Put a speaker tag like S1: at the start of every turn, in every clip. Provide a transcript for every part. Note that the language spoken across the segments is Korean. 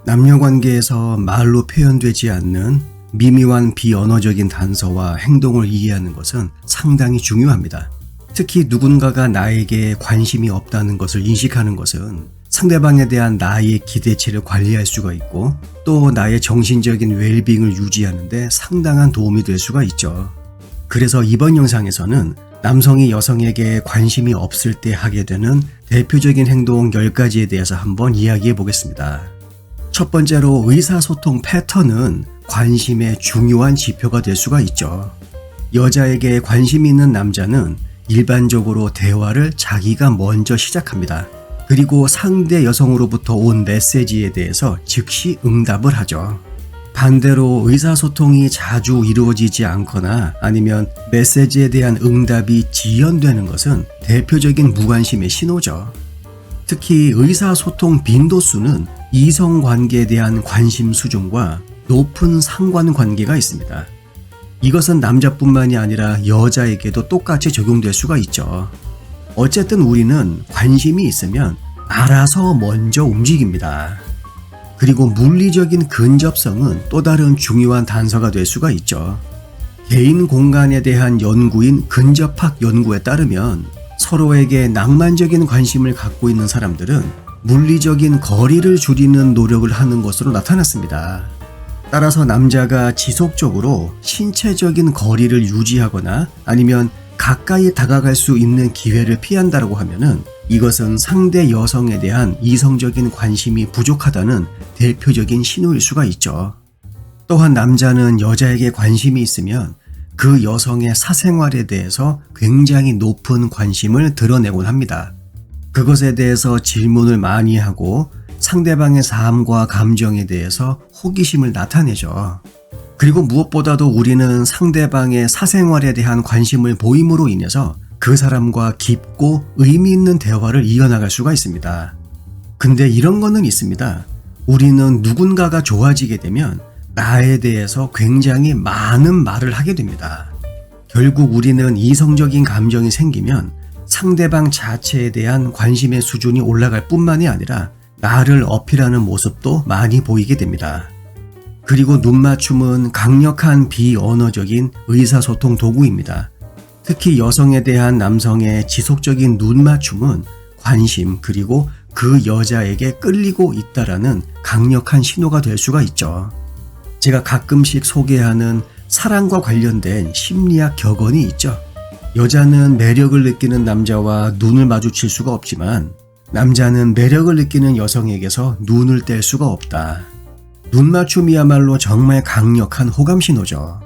S1: 남녀 관계에서 말로 표현되지 않는 미묘한 비언어적인 단서와 행동을 이해하는 것은 상당히 중요합니다. 특히 누군가가 나에게 관심이 없다는 것을 인식하는 것은 상대방에 대한 나의 기대치를 관리할 수가 있고 또 나의 정신적인 웰빙을 유지하는 데 상당한 도움이 될 수가 있죠. 그래서 이번 영상에서는 남성이 여성에게 관심이 없을 때 하게 되는 대표적인 행동 10가지에 대해서 한번 이야기해 보겠습니다. 첫 번째로 의사소통 패턴은 관심의 중요한 지표가 될 수가 있죠. 여자에게 관심이 있는 남자는 일반적으로 대화를 자기가 먼저 시작합니다. 그리고 상대 여성으로부터 온 메시지에 대해서 즉시 응답을 하죠. 반대로 의사소통이 자주 이루어지지 않거나 아니면 메시지에 대한 응답이 지연되는 것은 대표적인 무관심의 신호죠. 특히 의사소통 빈도수는 이성관계에 대한 관심 수준과 높은 상관관계가 있습니다. 이것은 남자뿐만이 아니라 여자에게도 똑같이 적용될 수가 있죠. 어쨌든 우리는 관심이 있으면 알아서 먼저 움직입니다. 그리고 물리적인 근접성은 또 다른 중요한 단서가 될 수가 있죠. 개인 공간에 대한 연구인 근접학 연구에 따르면 서로에게 낭만적인 관심을 갖고 있는 사람들은 물리적인 거리를 줄이는 노력을 하는 것으로 나타났습니다. 따라서 남자가 지속적으로 신체적인 거리를 유지하거나 아니면 가까이 다가갈 수 있는 기회를 피한다고 하면은 이것은 상대 여성에 대한 이성적인 관심이 부족하다는 대표적인 신호일 수가 있죠. 또한 남자는 여자에게 관심이 있으면 그 여성의 사생활에 대해서 굉장히 높은 관심을 드러내곤 합니다. 그것에 대해서 질문을 많이 하고 상대방의 삶과 감정에 대해서 호기심을 나타내죠. 그리고 무엇보다도 우리는 상대방의 사생활에 대한 관심을 보임으로 인해서 그 사람과 깊고 의미 있는 대화를 이어나갈 수가 있습니다. 근데 이런 거는 있습니다. 우리는 누군가가 좋아지게 되면 나에 대해서 굉장히 많은 말을 하게 됩니다. 결국 우리는 이성적인 감정이 생기면 상대방 자체에 대한 관심의 수준이 올라갈 뿐만이 아니라 나를 어필하는 모습도 많이 보이게 됩니다. 그리고 눈맞춤은 강력한 비언어적인 의사소통 도구입니다. 특히 여성에 대한 남성의 지속적인 눈맞춤은 관심 그리고 그 여자에게 끌리고 있다라는 강력한 신호가 될 수가 있죠. 제가 가끔씩 소개하는 사랑과 관련된 심리학 격언이 있죠. 여자는 매력을 느끼는 남자와 눈을 마주칠 수가 없지만 남자는 매력을 느끼는 여성에게서 눈을 뗄 수가 없다. 눈맞춤이야말로 정말 강력한 호감 신호죠.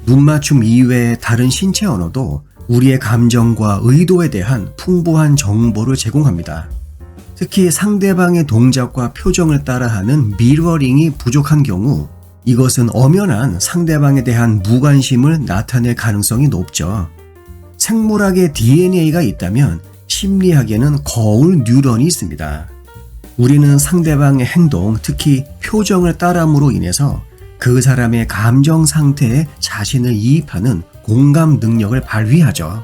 S1: 눈맞춤 이외의 다른 신체 언어도 우리의 감정과 의도에 대한 풍부한 정보를 제공합니다. 특히 상대방의 동작과 표정을 따라하는 미러링이 부족한 경우 이것은 엄연한 상대방에 대한 무관심을 나타낼 가능성이 높죠. 생물학에 DNA가 있다면 심리학에는 거울 뉴런이 있습니다. 우리는 상대방의 행동, 특히 표정을 따라함으로 인해서 그 사람의 감정 상태에 자신을 이입하는 공감 능력을 발휘하죠.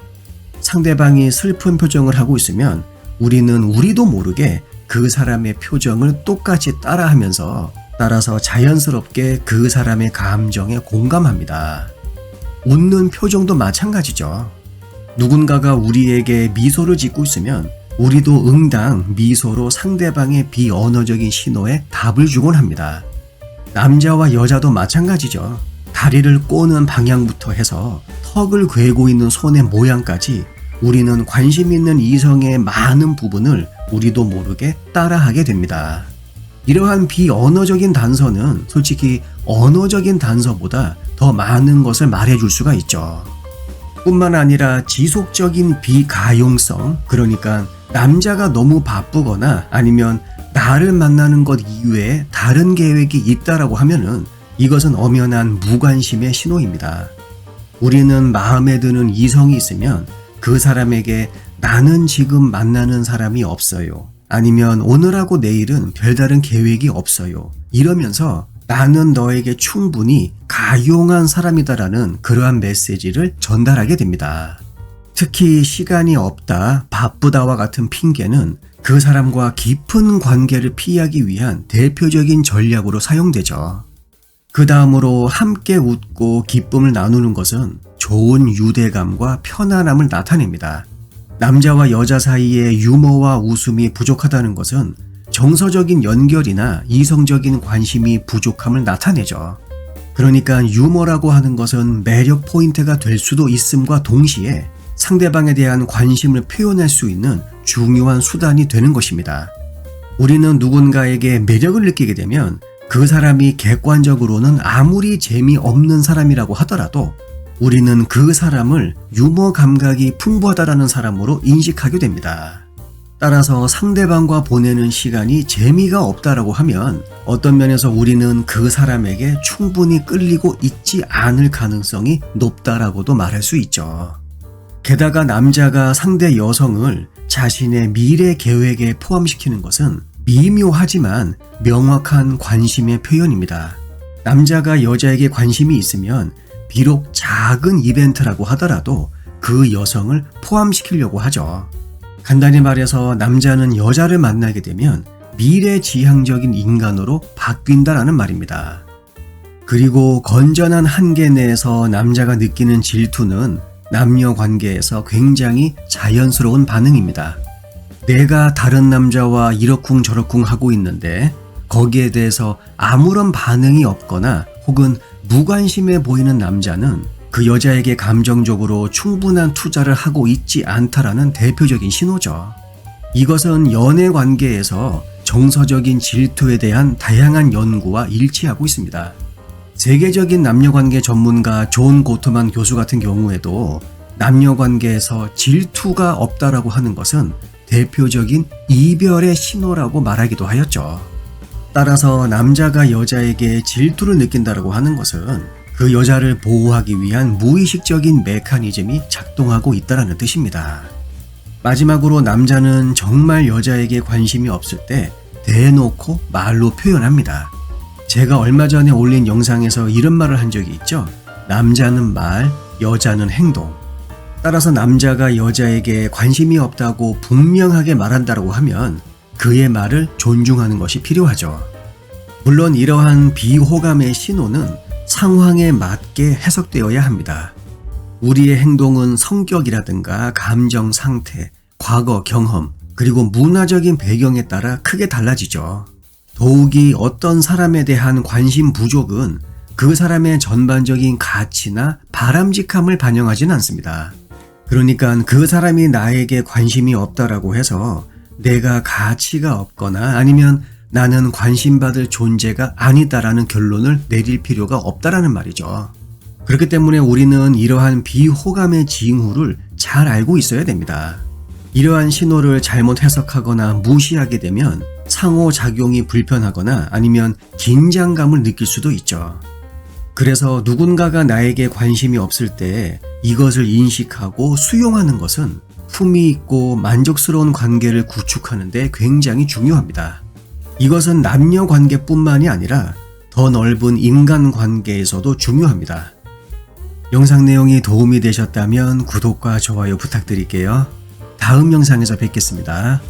S1: 상대방이 슬픈 표정을 하고 있으면 우리는 우리도 모르게 그 사람의 표정을 똑같이 따라서 자연스럽게 그 사람의 감정에 공감합니다. 웃는 표정도 마찬가지죠. 누군가가 우리에게 미소를 짓고 있으면 우리도 응당 미소로 상대방의 비언어적인 신호에 답을 주곤 합니다. 남자와 여자도 마찬가지죠. 다리를 꼬는 방향부터 해서 턱을 괴고 있는 손의 모양까지 우리는 관심 있는 이성의 많은 부분을 우리도 모르게 따라하게 됩니다. 이러한 비언어적인 단서는 솔직히 언어적인 단서보다 더 많은 것을 말해줄 수가 있죠. 뿐만 아니라 지속적인 비가용성, 그러니까 남자가 너무 바쁘거나 아니면 나를 만나는 것 이외에 다른 계획이 있다라고 하면은 이것은 엄연한 무관심의 신호입니다. 우리는 마음에 드는 이성이 있으면 그 사람에게 나는 지금 만나는 사람이 없어요. 아니면 오늘하고 내일은 별다른 계획이 없어요. 이러면서 나는 너에게 충분히 가용한 사람이다라는 그러한 메시지를 전달하게 됩니다. 특히 시간이 없다, 바쁘다와 같은 핑계는 그 사람과 깊은 관계를 피하기 위한 대표적인 전략으로 사용되죠. 그 다음으로 함께 웃고 기쁨을 나누는 것은 좋은 유대감과 편안함을 나타냅니다. 남자와 여자 사이에 유머와 웃음이 부족하다는 것은 정서적인 연결이나 이성적인 관심이 부족함을 나타내죠. 그러니까 유머라고 하는 것은 매력 포인트가 될 수도 있음과 동시에 상대방에 대한 관심을 표현할 수 있는 중요한 수단이 되는 것입니다. 우리는 누군가에게 매력을 느끼게 되면 그 사람이 객관적으로는 아무리 재미없는 사람이라고 하더라도 우리는 그 사람을 유머 감각이 풍부하다라는 사람으로 인식하게 됩니다. 따라서 상대방과 보내는 시간이 재미가 없다라고 하면 어떤 면에서 우리는 그 사람에게 충분히 끌리고 있지 않을 가능성이 높다라고도 말할 수 있죠. 게다가 남자가 상대 여성을 자신의 미래 계획에 포함시키는 것은 미묘하지만 명확한 관심의 표현입니다. 남자가 여자에게 관심이 있으면 비록 작은 이벤트라고 하더라도 그 여성을 포함시키려고 하죠. 간단히 말해서 남자는 여자를 만나게 되면 미래지향적인 인간으로 바뀐다라는 말입니다. 그리고 건전한 한계 내에서 남자가 느끼는 질투는 남녀 관계에서 굉장히 자연스러운 반응입니다. 내가 다른 남자와 이러쿵저러쿵 하고 있는데 거기에 대해서 아무런 반응이 없거나 혹은 무관심해 보이는 남자는 그 여자에게 감정적으로 충분한 투자를 하고 있지 않다라는 대표적인 신호죠. 이것은 연애 관계에서 정서적인 질투에 대한 다양한 연구와 일치하고 있습니다. 세계적인 남녀관계 전문가 존 고트만 교수 같은 경우에도 남녀관계에서 질투가 없다라고 하는 것은 대표적인 이별의 신호라고 말하기도 하였죠. 따라서 남자가 여자에게 질투를 느낀다라고 하는 것은 그 여자를 보호하기 위한 무의식적인 메커니즘이 작동하고 있다는 뜻입니다. 마지막으로 남자는 정말 여자에게 관심이 없을 때 대놓고 말로 표현합니다. 제가 얼마 전에 올린 영상에서 이런 말을 한 적이 있죠. 남자는 말, 여자는 행동. 따라서 남자가 여자에게 관심이 없다고 분명하게 말한다고 하면 그의 말을 존중하는 것이 필요하죠. 물론 이러한 비호감의 신호는 상황에 맞게 해석되어야 합니다. 우리의 행동은 성격이라든가 감정 상태, 과거 경험, 그리고 문화적인 배경에 따라 크게 달라지죠. 더욱이 어떤 사람에 대한 관심 부족은 그 사람의 전반적인 가치나 바람직함을 반영하지는 않습니다. 그러니까 그 사람이 나에게 관심이 없다라고 해서 내가 가치가 없거나 아니면 나는 관심받을 존재가 아니다라는 결론을 내릴 필요가 없다라는 말이죠. 그렇기 때문에 우리는 이러한 비호감의 징후를 잘 알고 있어야 됩니다. 이러한 신호를 잘못 해석하거나 무시하게 되면 상호작용이 불편하거나 아니면 긴장감을 느낄 수도 있죠. 그래서 누군가가 나에게 관심이 없을 때 이것을 인식하고 수용하는 것은 품위 있고 만족스러운 관계를 구축하는 데 굉장히 중요합니다. 이것은 남녀 관계뿐만이 아니라 더 넓은 인간 관계에서도 중요합니다. 영상 내용이 도움이 되셨다면 구독과 좋아요 부탁드릴게요. 다음 영상에서 뵙겠습니다.